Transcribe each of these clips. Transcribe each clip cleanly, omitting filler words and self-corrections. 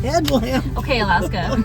headlamp. Okay, Alaska.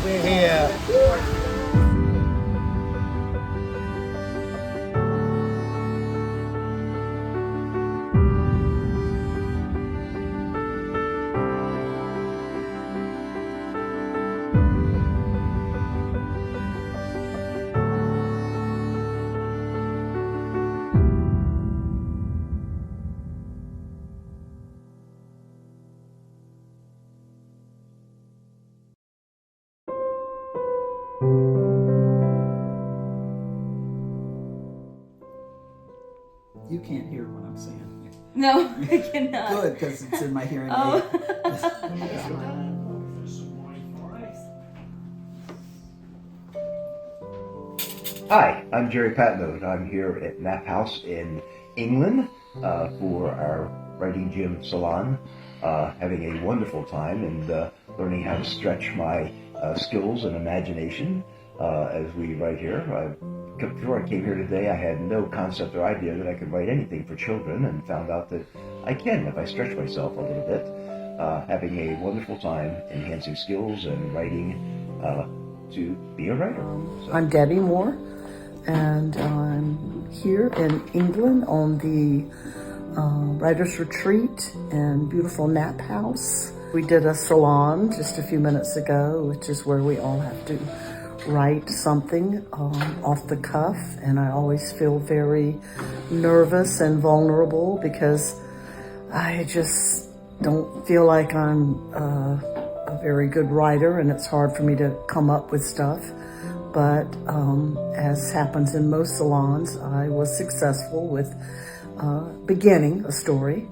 We're here. You can't hear what I'm saying. No, I cannot. Good, because it's in my hearing aid. Oh. Hi, I'm Jerry Patnode. I'm here at Map House in England for our Writing Gym Salon, having a wonderful time and learning how to stretch my skills and imagination as we write here. Before I came here today, I had no concept or idea that I could write anything for children, and found out that I can if I stretch myself a little bit. Having a wonderful time enhancing skills and writing to be a writer. So. I'm Debbie Moore, and I'm here in England on the Writers Retreat in beautiful Nap House. We did a salon just a few minutes ago, which is where we all have to write something off the cuff, and I always feel very nervous and vulnerable because I just don't feel like I'm a very good writer, and it's hard for me to come up with stuff. But as happens in most salons, I was successful with beginning a story,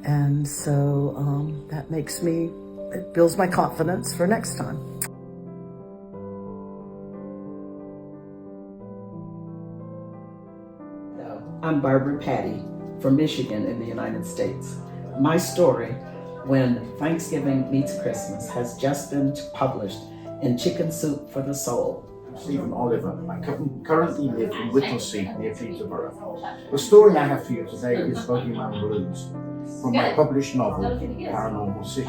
and so that makes me, it builds my confidence for next time. I'm Barbara Patty from Michigan in the United States. My story, When Thanksgiving Meets Christmas, has just been published in Chicken Soup for the Soul. Stephen Oliver. I currently live in Whittlesea near Peterborough. The story I have for you today is Bogeyman Blues, from my published novel, Paranormal City.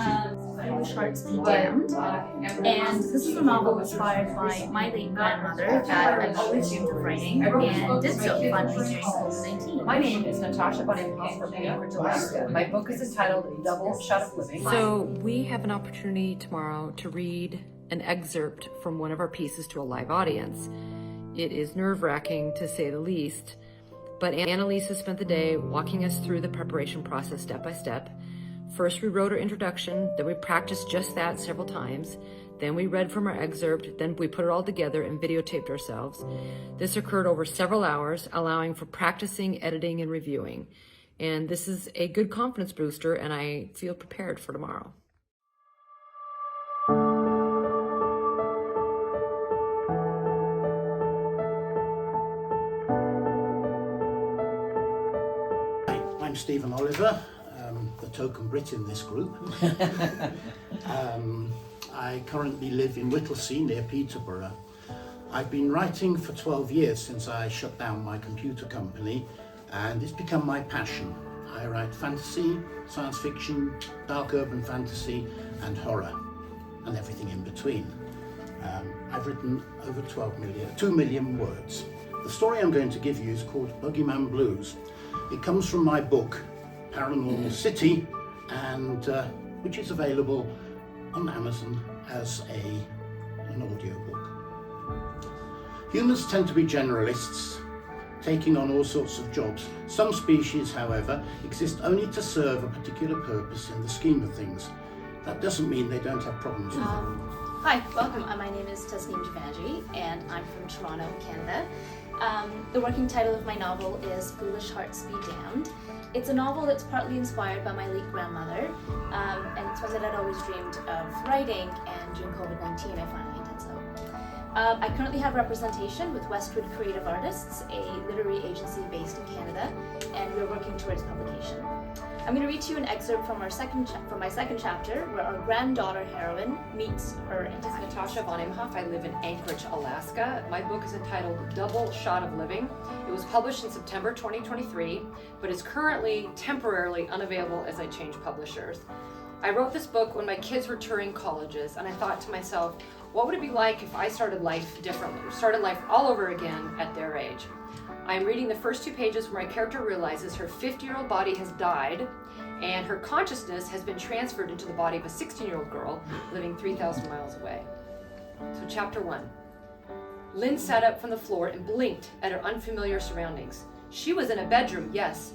Hearts Condemned, and this is a novel inspired by my late grandmother that I've always dreamed of writing and did so finally during COVID-19. My name is Natasha Bunninghouse from Anchorage, Alaska. My book is entitled Double Shot of Living. So we have an opportunity tomorrow to read an excerpt from one of our pieces to a live audience. It is nerve-wracking to say the least, but Annalisa spent the day walking us through the preparation process step by step. First, we wrote our introduction, then we practiced just that several times, then we read from our excerpt, then we put it all together and videotaped ourselves. This occurred over several hours, allowing for practicing, editing, and reviewing. And this is a good confidence booster, and I feel prepared for tomorrow. I'm Stephen Oliver, the token Brit in this group. I currently live in Whittlesea near Peterborough. I've been writing for 12 years since I shut down my computer company, and it's become my passion. I write fantasy, science fiction, dark urban fantasy, and horror, and everything in between. I've written over 2 million words. The story I'm going to give you is called Boogeyman Blues. It comes from my book, Paranormal City, and which is available on Amazon as an audiobook. Humans tend to be generalists, taking on all sorts of jobs. Some species, however, exist only to serve a particular purpose in the scheme of things. That doesn't mean they don't have problems with them. Hi, welcome. My name is Tasneem Javanji, and I'm from Toronto, Canada. The working title of my novel is Foolish Hearts Be Damned. It's a novel that's partly inspired by my late grandmother, and it's one that I'd always dreamed of writing, and during COVID-19 I finally did so. I currently have representation with Westwood Creative Artists, a literary agency based in Canada, and we're working towards publication. I'm going to read to you an excerpt from my second chapter, where our granddaughter heroine meets her I'm antagonist. Natasha von Imhoff. I live in Anchorage, Alaska. My book is entitled Double Shot of Living. It was published in September 2023, but is currently temporarily unavailable as I change publishers. I wrote this book when my kids were touring colleges, and I thought to myself, what would it be like if I started life differently, started life all over again at their age? I'm reading the first 2 pages where my character realizes her 50-year-old body has died and her consciousness has been transferred into the body of a 16-year-old girl living 3,000 miles away. So chapter 1. Lynn sat up from the floor and blinked at her unfamiliar surroundings. She was in a bedroom, yes.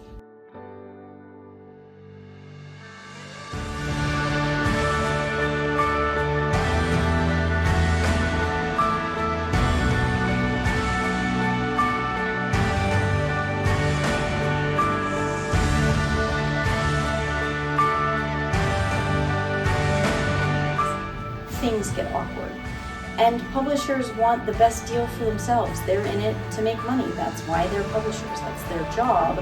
Things get awkward. And publishers want the best deal for themselves. They're in it to make money. That's why they're publishers. That's their job.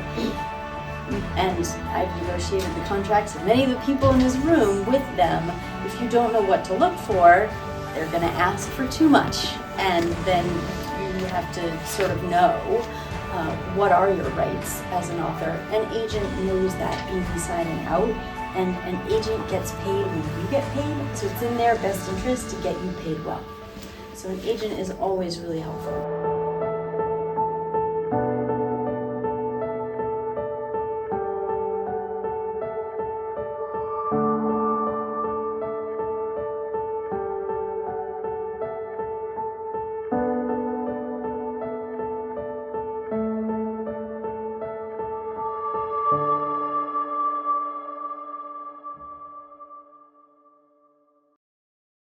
And I've negotiated the contracts of many of the people in this room with them. If you don't know what to look for, they're going to ask for too much. And then you have to sort of know what are your rights as an author. An agent knows that inside and out. And an agent gets paid when you get paid, so it's in their best interest to get you paid well. So an agent is always really helpful.